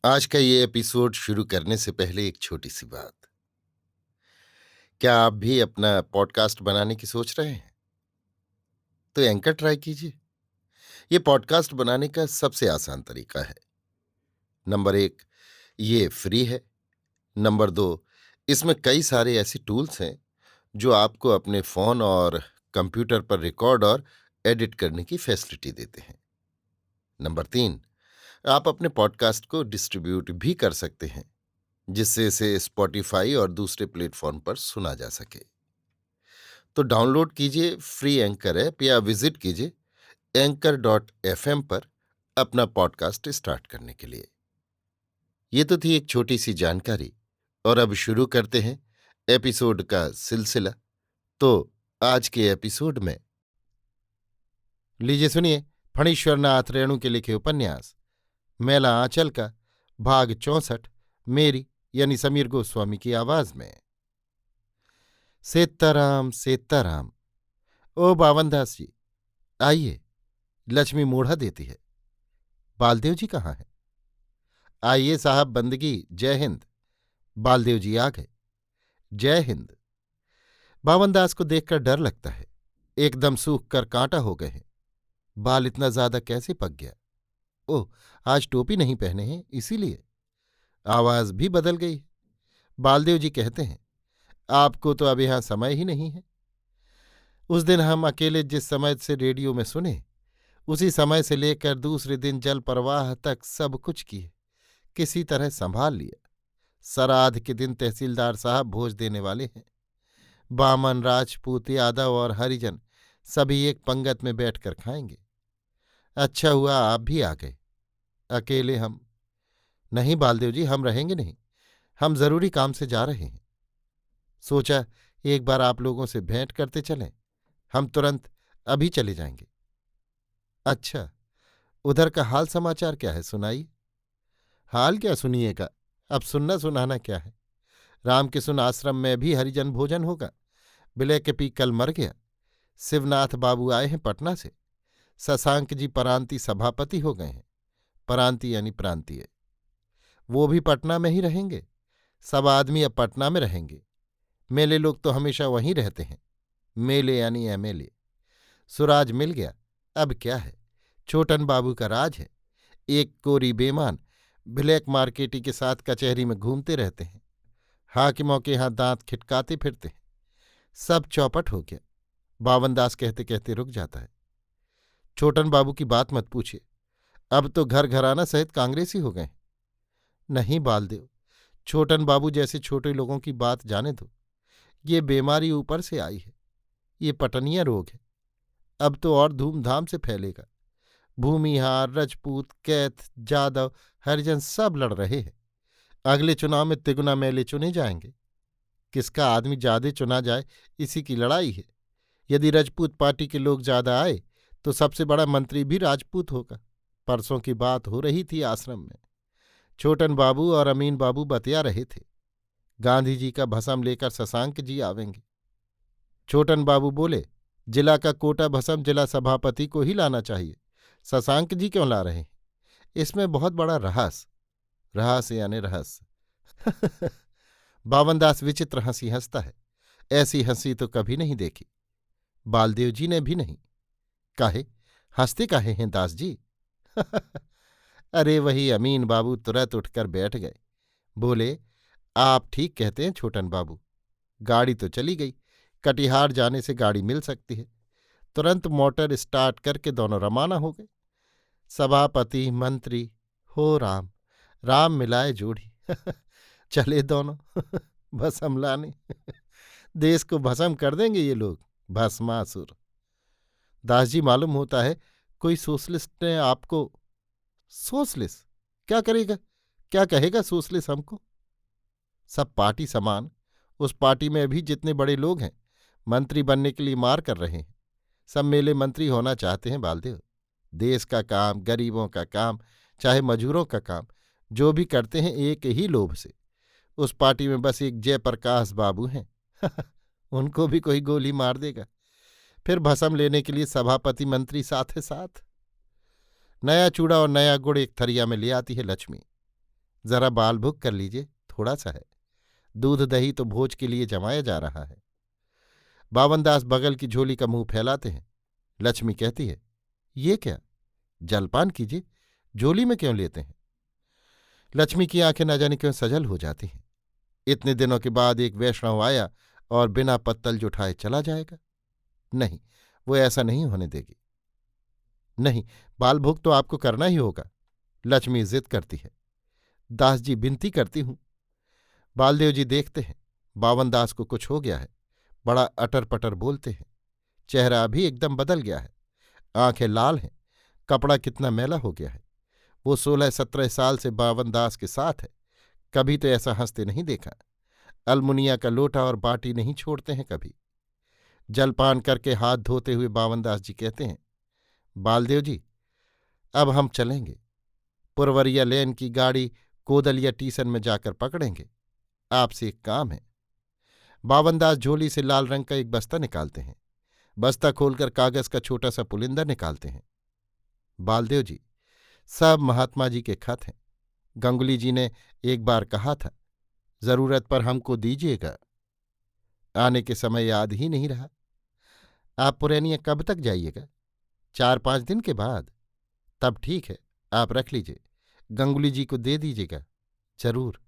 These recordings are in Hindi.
आज का ये एपिसोड शुरू करने से पहले एक छोटी सी बात। क्या आप भी अपना पॉडकास्ट बनाने की सोच रहे हैं? तो एंकर ट्राई कीजिए। ये पॉडकास्ट बनाने का सबसे आसान तरीका है। नंबर एक, ये फ्री है। नंबर दो, इसमें कई सारे ऐसे टूल्स हैं जो आपको अपने फोन और कंप्यूटर पर रिकॉर्ड और एडिट करने की फैसिलिटी देते हैं। नंबर तीन, आप अपने पॉडकास्ट को डिस्ट्रीब्यूट भी कर सकते हैं, जिससे इसे स्पॉटिफाई और दूसरे प्लेटफॉर्म पर सुना जा सके। तो डाउनलोड कीजिए फ्री एंकर ऐप या विजिट कीजिए anchor.fm पर अपना पॉडकास्ट स्टार्ट करने के लिए। ये तो थी एक छोटी सी जानकारी, और अब शुरू करते हैं एपिसोड का सिलसिला। तो आज के एपिसोड में लीजिए सुनिए फणीश्वरनाथ रेणु के लिखे उपन्यास मैला आंचल का भाग 64, मेरी यानी समीर गोस्वामी की आवाज में। सीताराम सीताराम। ओ बावनदास जी, आइए। लक्ष्मी मूढ़ा देती है। बालदेव जी कहाँ हैं? आइए साहब, बंदगी, जय हिंद। बालदेव जी आ गए। जय हिंद। बावनदास को देखकर डर लगता है। एकदम सूख कर कांटा हो गए हैं। बाल इतना ज्यादा कैसे पक गया? ओह, आज टोपी नहीं पहने हैं इसीलिए। आवाज भी बदल गई है। बालदेव जी कहते हैं, आपको तो अब यहां समय ही नहीं है। उस दिन हम अकेले जिस समय से रेडियो में सुने, उसी समय से लेकर दूसरे दिन जल प्रवाह तक सब कुछ किए, किसी तरह संभाल लिया। श्राद्ध के दिन तहसीलदार साहब भोज देने वाले हैं। बामन, राजपूत, यादव और हरिजन सभी एक पंगत में बैठकर खाएंगे। अच्छा हुआ आप भी आ गए। अकेले हम नहीं बालदेव जी, हम रहेंगे नहीं। हम जरूरी काम से जा रहे हैं। सोचा एक बार आप लोगों से भेंट करते चलें। हम तुरंत अभी चले जाएंगे। अच्छा, उधर का हाल समाचार क्या है, सुनाइए। हाल क्या सुनिएगा, अब सुनना सुनाना क्या है। राम किशुन आश्रम में भी हरिजन भोजन होगा। विलय के पी कल मर गया। शिवनाथ बाबू आए हैं पटना से। शशांक जी परांती सभापति हो गए हैं। परांती यानी प्रांतीय। वो भी पटना में ही रहेंगे। सब आदमी अब पटना में रहेंगे। मेले लोग तो हमेशा वहीं रहते हैं। मेले यानी एमएलए। सुराज मिल गया। अब क्या है, छोटन बाबू का राज है। एक कोरी बेमान ब्लैक मार्केटी के साथ कचहरी में घूमते रहते हैं। हाकिमों के यहां दांत खिटकाते फिरते हैं। सब चौपट हो गया। बावनदास कहते कहते रुक जाता है। छोटन बाबू की बात मत पूछिए। अब तो घर घराना सहित कांग्रेसी हो गए। नहीं बालदेव, छोटन बाबू जैसे छोटे लोगों की बात जाने दो। ये बीमारी ऊपर से आई है। ये पटनिया रोग है। अब तो और धूमधाम से फैलेगा। भूमिहार, रजपूत, कैथ, जादव, हरिजन सब लड़ रहे हैं। अगले चुनाव में तिगुना मेले चुने जाएंगे। किसका आदमी ज्यादा चुना जाए, इसी की लड़ाई है। यदि राजपूत पार्टी के लोग ज्यादा आए तो सबसे बड़ा मंत्री भी राजपूत होगा। परसों की बात हो रही थी आश्रम में। छोटन बाबू और अमीन बाबू बतिया रहे थे। गांधी जी का भस्म लेकर शशांक जी आवेंगे। छोटन बाबू बोले, जिला का कोटा भस्म जिला सभापति को ही लाना चाहिए। शशांक जी क्यों ला रहे हैं? इसमें बहुत बड़ा रहस्य। रहस्य यानी रहस्य। बावनदास विचित्र हंसी हंसता है। ऐसी हंसी तो कभी नहीं देखी। बालदेव जी ने भी नहीं। काहे हंसते काहे हैं दास जी? अरे वही अमीन बाबू तुरंत उठकर बैठ गए। बोले, आप ठीक कहते हैं छोटन बाबू। गाड़ी तो चली गई। कटिहार जाने से गाड़ी मिल सकती है। तुरंत मोटर स्टार्ट करके दोनों रवाना हो गए। सभापति मंत्री, हो राम, राम मिलाए जोड़ी। चले दोनों। भस्म लाने। देश को भस्म कर देंगे ये लोग, भस्मासुर। दास जी, मालूम होता है कोई सोशलिस्ट ने आपको। सोशलिस्ट क्या करेगा? क्या कहेगा सोशलिस्ट हमको? सब पार्टी समान। उस पार्टी में भी जितने बड़े लोग हैं मंत्री बनने के लिए मार कर रहे हैं। सब मेले मंत्री होना चाहते हैं बालदेव। देश का काम, गरीबों का काम, चाहे मजूरों का काम, जो भी करते हैं एक ही लोभ से। उस पार्टी में बस एक जयप्रकाश बाबू हैं। उनको भी कोई गोली मार देगा। फिर भस्म लेने के लिए सभापति मंत्री साथ है साथ। नया चूड़ा और नया गुड़ एक थरिया में ले आती है लक्ष्मी। जरा बाल भुग कर लीजिए, थोड़ा सा है। दूध दही तो भोज के लिए जमाया जा रहा है। बावनदास बगल की झोली का मुंह फैलाते हैं। लक्ष्मी कहती है, ये क्या? जलपान कीजिए, झोली में क्यों लेते हैं? लक्ष्मी की आंखें न जाने क्यों सजल हो जाती हैं। इतने दिनों के बाद एक वैष्णव आया और बिना पत्तल जुटाए चला जाएगा? नहीं, वो ऐसा नहीं होने देगी। नहीं, बाल भोग तो आपको करना ही होगा, लक्ष्मी जिद करती है। दास जी, विनती करती हूं। बालदेव जी देखते हैं बावनदास को कुछ हो गया है। बड़ा अटर पटर बोलते हैं। चेहरा भी एकदम बदल गया है। आंखें लाल हैं। कपड़ा कितना मैला हो गया है। वो 16-17 साल से बावनदास के साथ है। कभी तो ऐसा हंसते नहीं देखा। अलमुनिया का लोटा और बाटी नहीं छोड़ते हैं कभी। जलपान करके हाथ धोते हुए बावनदास जी कहते हैं, बालदेव जी, अब हम चलेंगे। पुरवरिया लेन की गाड़ी कोदलिया टीसन में जाकर पकड़ेंगे। आपसे एक काम है। बावनदास झोली से लाल रंग का एक बस्ता निकालते हैं। बस्ता खोलकर कागज का छोटा सा पुलिंदा निकालते हैं। बालदेव जी, सब महात्मा जी के खत हैं। गंगुली जी ने एक बार कहा था, जरूरत पर हमको दीजिएगा। आने के समय याद ही नहीं रहा। आप पुरैनिया कब तक जाइएगा? 4-5 दिन के बाद। तब ठीक है, आप रख लीजिए, गंगुली जी को दे दीजिएगा। जरूर।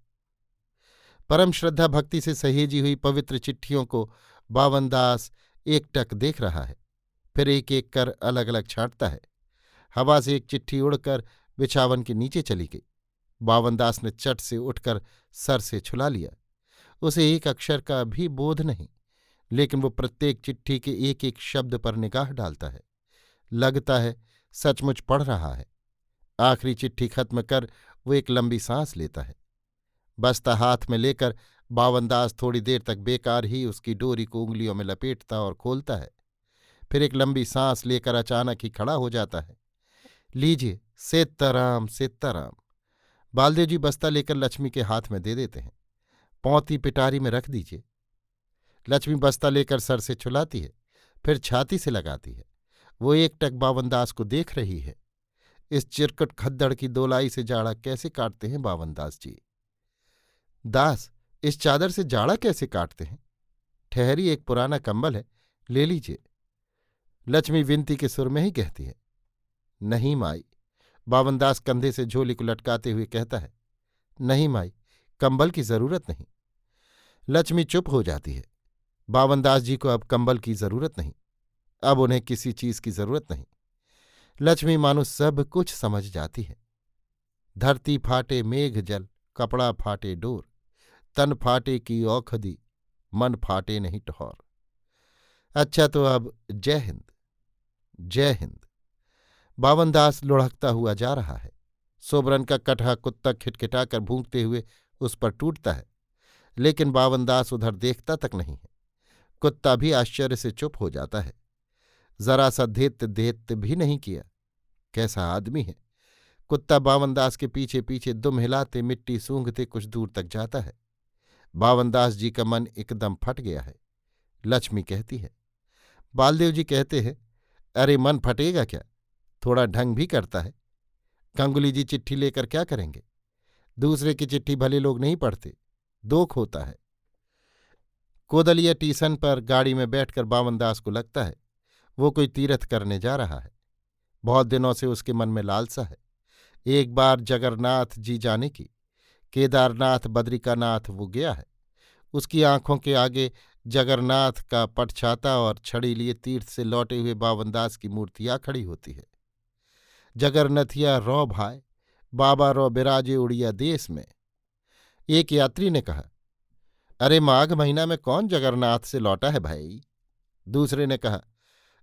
परम श्रद्धा भक्ति से सहेजी हुई पवित्र चिट्ठियों को बावनदास एकटक देख रहा है। फिर एक एक कर अलग अलग छांटता है। हवा से एक चिट्ठी उड़कर बिछावन के नीचे चली गई। बावनदास ने चट से उठकर सर से छुला लिया। उसे एक अक्षर का भी बोध नहीं, लेकिन वो प्रत्येक चिट्ठी के एक एक शब्द पर निगाह डालता है। लगता है सचमुच पढ़ रहा है। आखिरी चिट्ठी खत्म कर वो एक लंबी सांस लेता है। बस्ता हाथ में लेकर बावनदास थोड़ी देर तक बेकार ही उसकी डोरी को उंगलियों में लपेटता और खोलता है। फिर एक लंबी सांस लेकर अचानक ही खड़ा हो जाता है। लीजिए, सीताराम सीताराम। बालदेव जी बस्ता लेकर लक्ष्मी के हाथ में दे देते हैं। पौंती पिटारी में रख दीजिए। लक्ष्मी बस्ता लेकर सर से छुलाती है, फिर छाती से लगाती है। वो एकटक बावनदास को देख रही है। इस चिरकुट खद्दड़ की दोलाई से जाड़ा कैसे काटते हैं बावनदास जी? दास, इस चादर से जाड़ा कैसे काटते हैं? ठहरी, एक पुराना कंबल है, ले लीजिए। लक्ष्मी विनती के सुर में ही कहती है। नहीं माई। बावनदास कंधे से झोली को लटकाते हुए कहता है, नहीं माई, कंबल की जरूरत नहीं। लक्ष्मी चुप हो जाती है। बावनदास जी को अब कंबल की जरूरत नहीं। अब उन्हें किसी चीज की जरूरत नहीं। लक्ष्मी मानो सब कुछ समझ जाती है। धरती फाटे मेघ जल, कपड़ा फाटे डोर, तन फाटे की औखदी, मन फाटे नहीं ठौर। अच्छा, तो अब जय हिंद, जय हिंद। बावनदास लुढ़कता हुआ जा रहा है। सोबरन का कटहा कुत्ता खिटखिटाकर भूंकते हुए उस पर टूटता है, लेकिन बावनदास उधर देखता तक नहीं है। कुत्ता भी आश्चर्य से चुप हो जाता है। जरा सा धेत्य धेत्य भी नहीं किया। कैसा आदमी है! कुत्ता बावनदास के पीछे पीछे दुम हिलाते मिट्टी सूंघते कुछ दूर तक जाता है। बावनदास जी का मन एकदम फट गया है। लक्ष्मी कहती है। बालदेव जी कहते हैं, अरे मन फटेगा क्या, थोड़ा ढंग भी करता है। गंगुली जी चिट्ठी लेकर क्या करेंगे? दूसरे की चिट्ठी भले लोग नहीं पढ़ते, दोख होता है। कोदलिया टीसन पर गाड़ी में बैठकर बावनदास को लगता है वो कोई तीर्थ करने जा रहा है। बहुत दिनों से उसके मन में लालसा है एक बार जगन्नाथ जी जाने की। केदारनाथ बद्रिकानाथ वो गया है। उसकी आंखों के आगे जगन्नाथ का पटछाता और छड़ी लिए तीर्थ से लौटे हुए बावनदास की मूर्तियां खड़ी होती है। जगरनथिया रौ भाई, बाबा रौ बिराजे उड़िया देश में। एक यात्री ने कहा, अरे माघ महीना में कौन जगन्नाथ से लौटा है भाई? दूसरे ने कहा,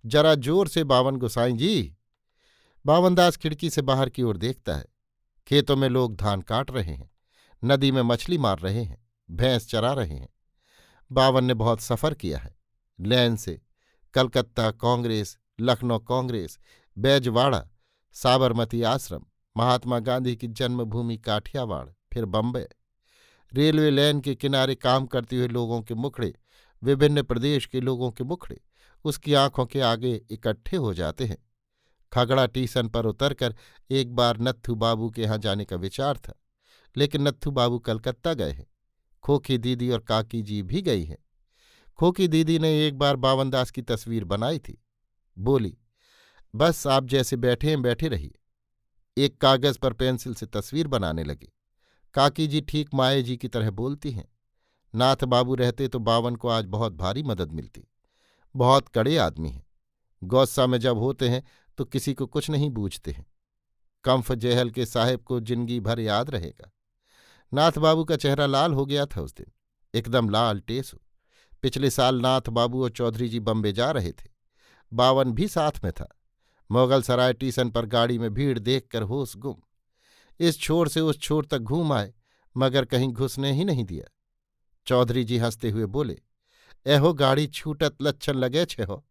जरा जोर से बावन गोसाई जी। बावनदास खिड़की से बाहर की ओर देखता है। खेतों में लोग धान काट रहे हैं, नदी में मछली मार रहे हैं, भैंस चरा रहे हैं। बावन ने बहुत सफ़र किया है, लैन से कलकत्ता कांग्रेस, लखनऊ कांग्रेस, बैजवाड़ा, साबरमती आश्रम, महात्मा गांधी की जन्मभूमि काठियावाड़, फिर बम्बई। रेलवे लाइन के किनारे काम करते हुए लोगों के मुखड़े, विभिन्न प्रदेश के लोगों के मुखड़े उसकी आंखों के आगे इकट्ठे हो जाते हैं। खगड़ा टीसन पर उतरकर एक बार नत्थू बाबू के यहाँ जाने का विचार था, लेकिन नत्थू बाबू कलकत्ता गए हैं। खोखी दीदी और काकी जी भी गई हैं। खोखी दीदी ने एक बार बावनदास की तस्वीर बनाई थी। बोली, बस आप जैसे बैठे हैं बैठे रहिए। एक कागज पर पेंसिल से तस्वीर बनाने लगी। काकी जी ठीक माए जी की तरह बोलती हैं। नाथ बाबू रहते तो बावन को आज बहुत भारी मदद मिलती। बहुत कड़े आदमी हैं। गौसा में जब होते हैं तो किसी को कुछ नहीं बूझते हैं। कम्फ जेहल के साहेब को जिंदगी भर याद रहेगा। नाथ बाबू का चेहरा लाल हो गया था उस दिन, एकदम लाल टेसू। पिछले साल नाथ बाबू और चौधरी जी बम्बे जा रहे थे। बावन भी साथ में था। मुगल सराय स्टेशन पर गाड़ी में भीड़ देखकर होश गुम। इस छोर से उस छोर तक घूम आए, मगर कहीं घुसने ही नहीं दिया। चौधरी जी हंसते हुए बोले, एहो गाड़ी छूटत लच्छन लगे छे हो।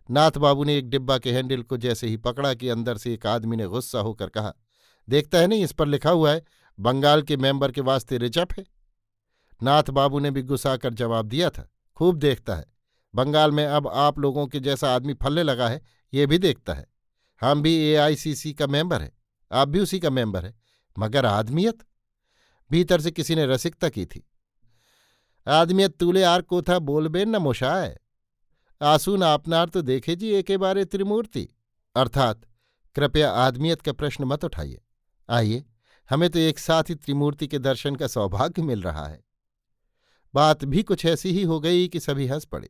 नाथ बाबू ने एक डिब्बा के हैंडल को जैसे ही पकड़ा कि अंदर से एक आदमी ने गुस्सा होकर कहा, देखता है नहीं, इस पर लिखा हुआ है बंगाल के मेंबर के वास्ते रिजप है। नाथ बाबू ने भी गुस्सा कर जवाब दिया था, खूब देखता है। बंगाल में अब आप लोगों के जैसा आदमी फलने लगा है, ये भी देखता है। हम भी AICC का मेंबर है, आप भी उसी का मेंबर है, मगर आदमियत। भीतर से किसी ने रसिकता की थी। आदमियत तूले आर को था बोलबेन न मोशाय। आसून आपनार तो देखे जी एके बारे त्रिमूर्ति। अर्थात कृपया आदमियत का प्रश्न मत उठाइए। आइए, हमें तो एक साथ ही त्रिमूर्ति के दर्शन का सौभाग्य मिल रहा है। बात भी कुछ ऐसी ही हो गई कि सभी हंस पड़े।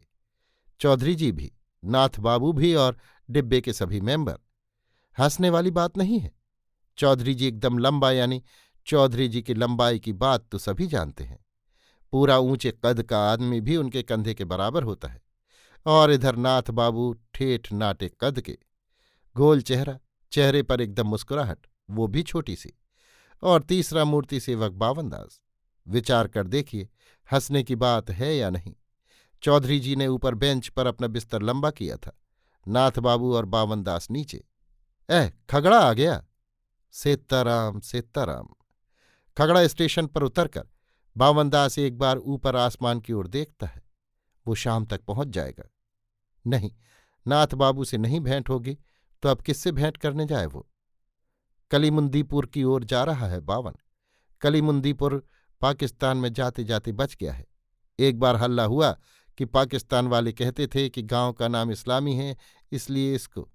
चौधरी जी भी, नाथ बाबू भी और डिब्बे के सभी मेंबर। हंसने वाली बात नहीं है। चौधरी जी एकदम लंबा, यानी चौधरी जी की लंबाई की बात तो सभी जानते हैं। पूरा ऊंचे कद का आदमी भी उनके कंधे के बराबर होता है। और इधर नाथ बाबू ठेठ नाटे कद के, गोल चेहरा, चेहरे पर एकदम मुस्कुराहट, वो भी छोटी सी। और तीसरा मूर्ति सेवक बावनदास। विचार कर देखिए, हंसने की बात है या नहीं। चौधरी जी ने ऊपर बेंच पर अपना बिस्तर लंबा किया था, नाथ बाबू और बावनदास नीचे। खगड़ा आ गया। सीताराम सीताराम। खगड़ा स्टेशन पर उतरकर बावनदास एक बार ऊपर आसमान की ओर देखता है। वो शाम तक पहुंच जाएगा। नहीं, नाथ बाबू से नहीं भेंट होगी तो अब किससे भेंट करने जाए वो। कलीमुंदीपुर की ओर जा रहा है बावन। कलीमुंदीपुर पाकिस्तान में जाते जाते बच गया है। एक बार हल्ला हुआ कि पाकिस्तान वाले कहते थे कि गांव का नाम इस्लामी है, इसलिए इसको।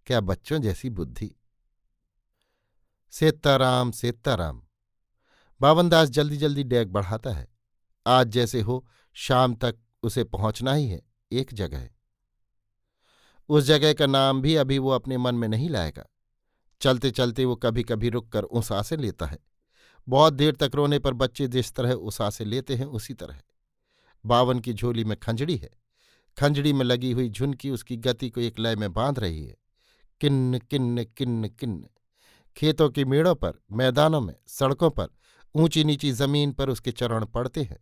क्या बच्चों जैसी बुद्धि। सीताराम सीताराम। बावनदास जल्दी जल्दी डेग बढ़ाता है। आज जैसे हो शाम तक उसे पहुंचना ही है एक जगह। उस जगह का नाम भी अभी वो अपने मन में नहीं लाएगा। चलते चलते वो कभी कभी रुककर उसासे लेता है। बहुत देर तक रोने पर बच्चे जिस तरह उसासे लेते हैं उसी तरह। बावन की झोली में खंजड़ी है। खंजड़ी में लगी हुई झुनकी उसकी गति को एक लय में बांध रही है। किन्न किन्न किन्न किन्न। खेतों की मेड़ों पर, मैदानों में, सड़कों पर, ऊंची नीची जमीन पर उसके चरण पड़ते हैं।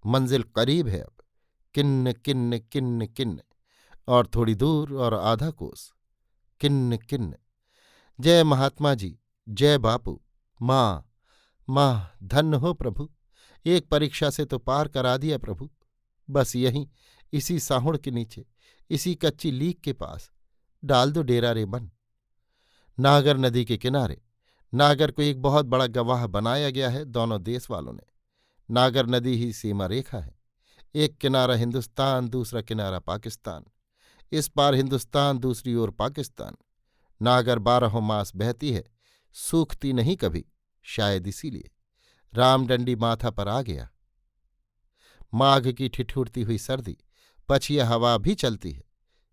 मंजिल करीब है अब। किन्न किन्न किन्न किन्न। और थोड़ी दूर और आधा कोस। किन्न किन्न। जय महात्मा जी, जय बापू। माँ माँ, धन्य हो प्रभु। एक परीक्षा से तो पार करा दिया प्रभु। बस यहीं, इसी साहुड़ के नीचे, इसी कच्ची लीक के पास डाल दो डेरा रे मन। नागर नदी के किनारे। नागर को एक बहुत बड़ा गवाह बनाया गया है दोनों देश वालों ने। नागर नदी ही सीमा रेखा है। एक किनारा हिंदुस्तान, दूसरा किनारा पाकिस्तान। इस पार हिंदुस्तान, दूसरी ओर पाकिस्तान। नागर 12 मास बहती है, सूखती नहीं कभी, शायद इसीलिए। रामडंडी माथा पर आ गया। माघ की ठिठुरती हुई सर्दी, पछिया हवा भी चलती है।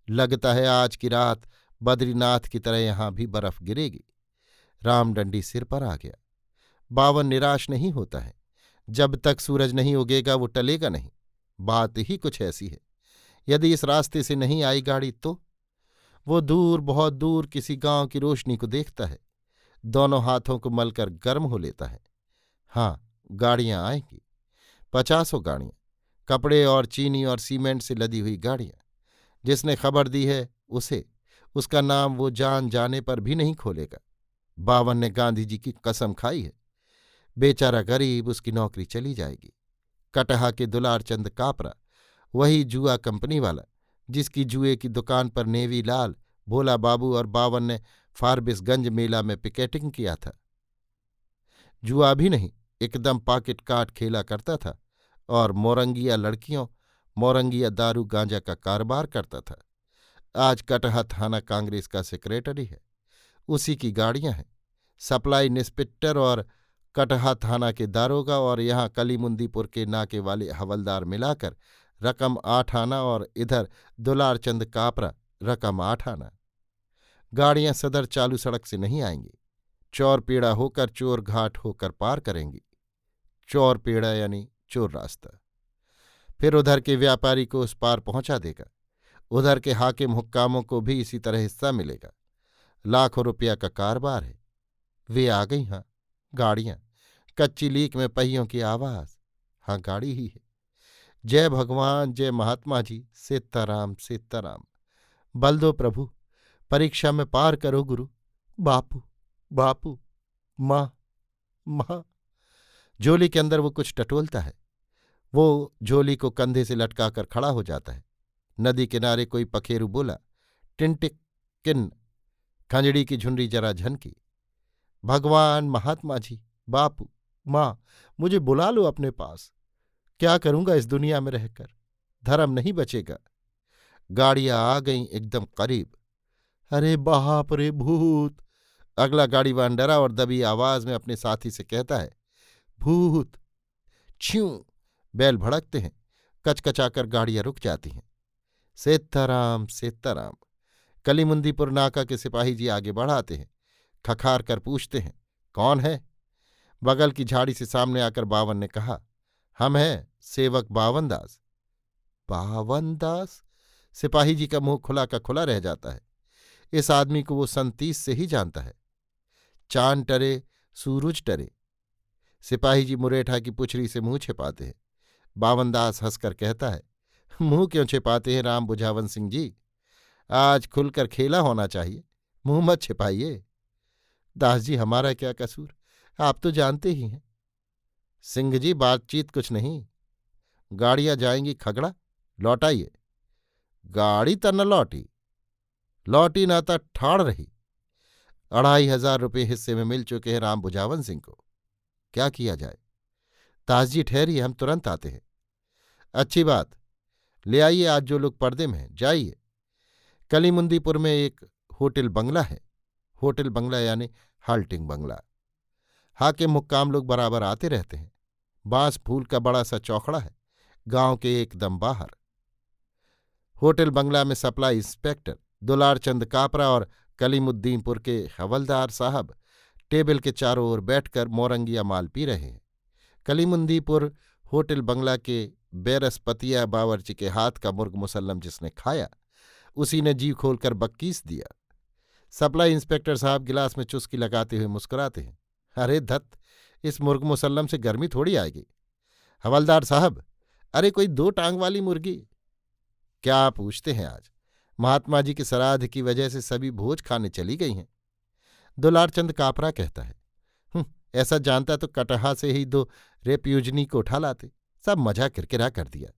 लगता है आज की रात बद्रीनाथ की तरह यहां भी बर्फ गिरेगी। रामडंडी सिर पर आ गया। बावन निराश नहीं होता है। जब तक सूरज नहीं उगेगा वो टलेगा नहीं। बात ही कुछ ऐसी है। यदि इस रास्ते से नहीं आई गाड़ी तो। वो दूर, बहुत दूर किसी गांव की रोशनी को देखता है। दोनों हाथों को मलकर गर्म हो लेता है। हाँ, गाड़ियां आएंगी। 50 गाड़ियां, कपड़े और चीनी और सीमेंट से लदी हुई गाड़ियां। जिसने खबर दी है उसे, उसका नाम वो जान जाने पर भी नहीं खोलेगा। बावन ने गांधी जी की कसम खाई है। बेचारा गरीब, उसकी नौकरी चली जाएगी। कटहा के दुलारचंद कापरा, वही जुआ कंपनी वाला जिसकी जुए की दुकान पर नेवी लाल, भोला बाबू और बावन ने फारबिसगंज मेला में पिकेटिंग किया था। जुआ भी नहीं, एकदम पॉकेट काट खेला करता था और मोरंगिया लड़कियों, मोरंगिया दारू गांजा का कारोबार करता था। आज कटहा थाना कांग्रेस का सेक्रेटरी है। उसी की गाड़ियां हैं। सप्लाई इंस्पेक्टर और कटहा थाना के दारोगा और यहाँ कलीमुंदीपुर के नाके वाले हवलदार मिलाकर रकम 8 आना और इधर दुलारचंद कापरा रकम 8 आना। गाड़ियां सदर चालू सड़क से नहीं आएंगी, चौरपेड़ा होकर चोर घाट होकर पार करेंगी। चौरपेड़ा यानी चोर रास्ता। फिर उधर के व्यापारी को उस पार पहुंचा देगा। उधर के हाकिम हुक्कामों को भी इसी तरह हिस्सा मिलेगा। लाखों रुपया का कारोबार है। वे आ गई, हाँ गाड़ियां, कच्ची लीक में पहियों की आवाज। हाँ गाड़ी ही है। जय भगवान, जय महात्मा जी, सीताराम सीताराम। बल दो प्रभु, परीक्षा में पार करो गुरु। बापू बापू, माँ माँ। झोली के अंदर वो कुछ टटोलता है। वो झोली को कंधे से लटकाकर खड़ा हो जाता है। नदी किनारे कोई पखेरू बोला, टिनटिक किन। खंजड़ी की झुंडी जरा झनकी। भगवान, महात्मा जी, बापू, माँ, मुझे बुला लो अपने पास। क्या करूंगा इस दुनिया में रहकर, धर्म नहीं बचेगा। गाड़ियां आ गईं एकदम करीब। अरे बाप रे भूत। अगला गाड़ीवान डरा और दबी आवाज में अपने साथी से कहता है, भूत। छ्यूं। बैल भड़कते हैं। कचकचाकर गाड़ियां रुक जाती हैं। सीताराम सीताराम। कलीमुंदीपुर नाका के सिपाही जी आगे बढ़ाते हैं। खखार कर पूछते हैं, कौन है? बगल की झाड़ी से सामने आकर बावन ने कहा, हम हैं सेवक बावन दास। बावन दास? सिपाही जी का मुंह खुला का खुला रह जाता है। इस आदमी को वो सन 30 से ही जानता है। चांद टरे सूरज टरे। सिपाही जी मुरेठा की पुछरी से मुंह छिपाते हैं। बावनदास हंसकर कहता है, मुंह क्यों छिपाते हैं राम बुझावन सिंह जी? आज खुलकर खेला होना चाहिए, मुंह मत छिपाइए। दास जी, हमारा क्या कसूर, आप तो जानते ही हैं। सिंह जी, बातचीत कुछ नहीं। गाड़ियां जाएंगी खगड़ा, लौटाइए। गाड़ी त न लौटी। लौटी ना त ठाड़ रही। 2500 रुपये हिस्से में मिल चुके हैं राम बुझावन सिंह को। क्या किया जाए? दास जी ठहरिए, हम तुरंत आते हैं। अच्छी बात, ले आइए आज जो लोग पर्दे में हैं, जाइए। कलीमुंदीपुर में एक होटल बंगला है। होटल बंगला यानी हाल्टिंग बंगला। हाकिम मुक्काम लोग बराबर आते रहते हैं। बांस फूल का बड़ा सा चौखड़ा है, गांव के एकदम बाहर। होटल बंगला में सप्लाई इंस्पेक्टर दुलारचंद कापरा और कलीमुद्दीनपुर के हवलदार साहब टेबल के चारों ओर बैठकर मोरंगिया माल पी रहे हैं। कलीमुंदीपुर होटल बंगला के बेरसपतिया बावर्ची के हाथ का मुर्ग मुसल्लम जिसने खाया, उसी ने जी खोलकर बक्कीस दिया। सप्लाई इंस्पेक्टर साहब गिलास में चुस्की लगाते हुए मुस्कुराते हैं। अरे धत, इस मुर्ग मुसल्लम से गर्मी थोड़ी आएगी। हवलदार साहब, अरे कोई 2 टांग वाली मुर्गी। क्या पूछते हैं? आज महात्मा जी के श्राद्ध की वजह से सभी भोज खाने चली गई हैं। दुलारचंद कापरा कहता है, ऐसा जानता तो कटहा से ही 2 रेप्यूजनी को उठा लाते। सब मजा किरकिरा कर दिया।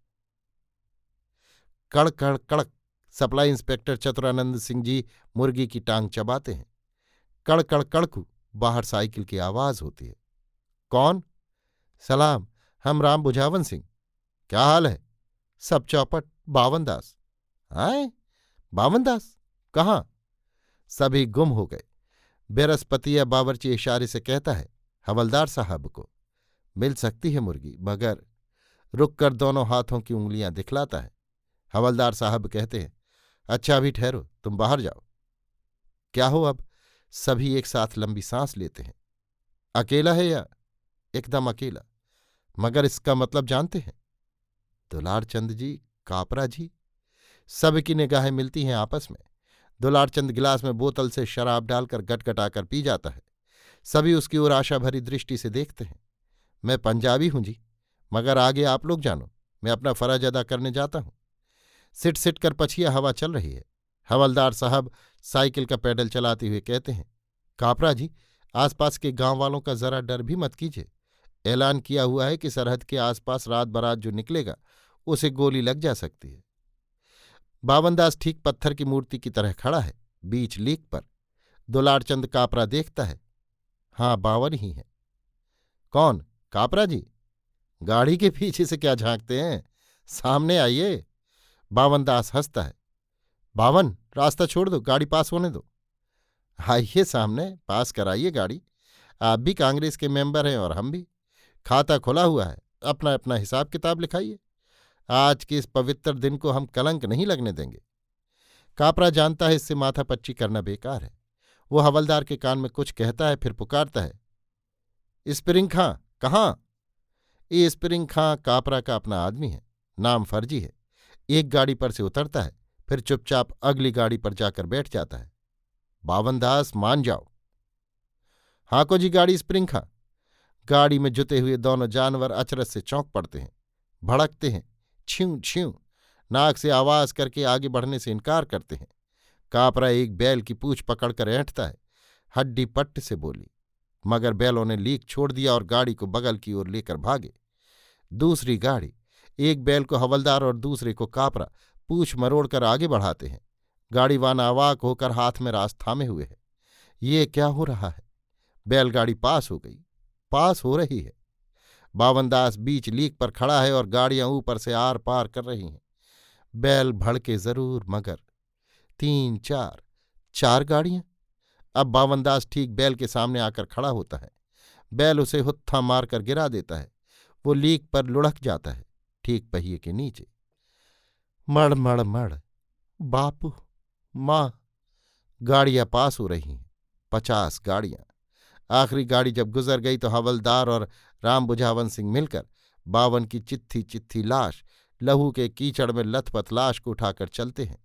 कड़ कड़ कड़क। सप्लाई इंस्पेक्टर चतुरानंद सिंह जी मुर्गी की टांग चबाते हैं। कड़कड़ कड़कू। बाहर साइकिल की आवाज होती है। कौन? सलाम, हम राम बुझावन सिंह। क्या हाल है? सब चौपट। बावनदास। आए? बावनदास कहाँ? सभी गुम हो गए। बेरसपतिया बावर्ची इशारे से कहता है हवलदार साहब को, मिल सकती है मुर्गी, मगर रुककर दोनों हाथों की उंगलियां दिखलाता है। हवलदार साहब कहते हैं, अच्छा अभी ठहरो, तुम बाहर जाओ। क्या हो अब? सभी एक साथ लंबी सांस लेते हैं। अकेला है या? एकदम अकेला। मगर इसका मतलब जानते हैं? दुलारचंद जी, कापरा जी। सबकी निगाहें मिलती हैं आपस में। दुलारचंद गिलास में बोतल से शराब डालकर गटगटाकर पी जाता है। सभी उसकी ओर आशा भरी दृष्टि से देखते हैं। मैं पंजाबी हूं जी, मगर आगे आप लोग जानो, मैं अपना फर्ज अदा करने जाता हूं। सिट सिट कर पछिया हवा चल रही है। हवलदार साहब साइकिल का पैडल चलाते हुए कहते हैं, कापरा जी, आसपास के गांव वालों का जरा डर भी मत कीजिए। ऐलान किया हुआ है कि सरहद के आसपास रात बरात जो निकलेगा उसे गोली लग जा सकती है। बावनदास ठीक पत्थर की मूर्ति की तरह खड़ा है, बीच लीक पर। दुलारचंद कापरा देखता है, हाँ 52 ही है। कौन? कापरा जी? गाड़ी के पीछे से क्या झांकते हैं, सामने आइए। बावनदास हंसता है। बावन, रास्ता छोड़ दो, गाड़ी पास होने दो। आइए सामने, पास कराइए गाड़ी। आप भी कांग्रेस के मेंबर हैं और हम भी। खाता खुला हुआ है, अपना अपना हिसाब किताब लिखाइए। आज के इस पवित्र दिन को हम कलंक नहीं लगने देंगे। कापरा जानता है इससे माथापच्ची करना बेकार है। वो हवलदार के कान में कुछ कहता है, फिर पुकारता है, स्प्रिंग खां कहाँ? ये स्प्रिंग खां कापरा का अपना आदमी है, नाम फर्जी है। एक गाड़ी पर से उतरता है, फिर चुपचाप अगली गाड़ी पर जाकर बैठ जाता है। बावनदास, मान जाओ। हाको जी गाड़ी, स्प्रिंग खां। गाड़ी में जुते हुए दोनों जानवर अचरज से चौंक पड़ते हैं, भड़कते हैं, छ्यूं छ्यूं नाक से आवाज करके आगे बढ़ने से इनकार करते हैं। कापरा एक बैल की पूंछ पकड़कर ऐंठता है, हड्डी पट्ट से बोली, मगर बैलों ने लीक छोड़ दिया और गाड़ी को बगल की ओर लेकर भागे। दूसरी गाड़ी, एक बैल को हवलदार और दूसरे को कापरा पूंछ मरोड़कर आगे बढ़ाते हैं। गाड़ीवान अवाक होकर हाथ में रास थामे हुए है। ये क्या हो रहा है? बैलगाड़ी पास हो गई, पास हो रही है। बावनदास बीच लीक पर खड़ा है और गाड़ियां ऊपर से आर पार कर रही हैं। बैल भड़के जरूर, मगर 3 4 4 गाड़ियां। अब बावनदास ठीक बैल के सामने आकर खड़ा होता है। बैल उसे हुत्था मारकर गिरा देता है। वो लीक पर लुढ़क जाता है, ठीक पहिए के नीचे। मड़ मड़ मड़, बापू, मां। गाड़ियां पास हो रही हैं, 50 गाड़ियां। आखिरी गाड़ी जब गुजर गई तो हवलदार और राम बुझावन सिंह मिलकर बावन की चित्थी चित्थी लाश, लहू के कीचड़ में लथपथ लाश को उठाकर चलते हैं।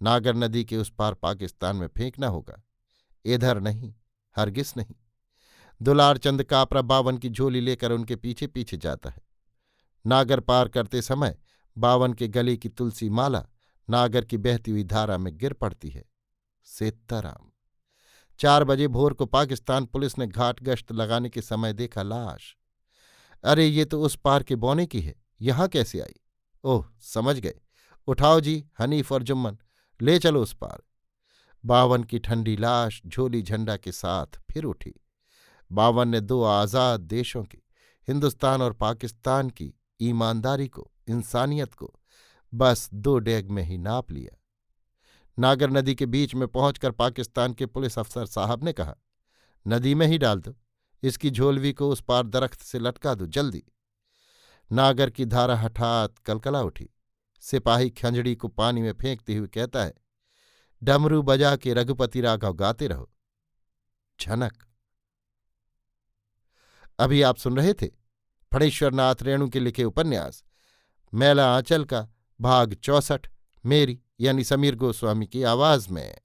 नागर नदी के उस पार पाकिस्तान में फेंकना होगा, इधर नहीं, हरगिज नहीं। दुलार चंद कापरा बावन की झोली लेकर उनके पीछे पीछे जाता है। नागर पार करते समय बावन के गले की तुलसी माला नागर की बहती हुई धारा में गिर पड़ती है। सीताराम। 4 बजे भोर को पाकिस्तान पुलिस ने घाट गश्त लगाने के समय देखा लाश। अरे ये तो उस पार के बौने की है, यहां कैसे आई? ओह, समझ गए। उठाओ जी हनीफ और जुम्मन, ले चलो उस पार। बावन की ठंडी लाश झोली झंडा के साथ फिर उठी। बावन ने 2 आज़ाद देशों की, हिंदुस्तान और पाकिस्तान की ईमानदारी को, इंसानियत को बस 2 डेग में ही नाप लिया। नागर नदी के बीच में पहुंचकर पाकिस्तान के पुलिस अफसर साहब ने कहा, नदी में ही डाल दो, इसकी झोलवी को उस पार दरख्त से लटका दो, जल्दी। नागर की धारा हठात कलकला उठी। सिपाही खंजड़ी को पानी में फेंकते हुए कहता है, डमरू बजा के रघुपति राघव गाते रहो। झनक। अभी आप सुन रहे थे फणीश्वरनाथ रेणु के लिखे उपन्यास मैला आंचल का भाग 64, मेरी यानी समीर गोस्वामी की आवाज में।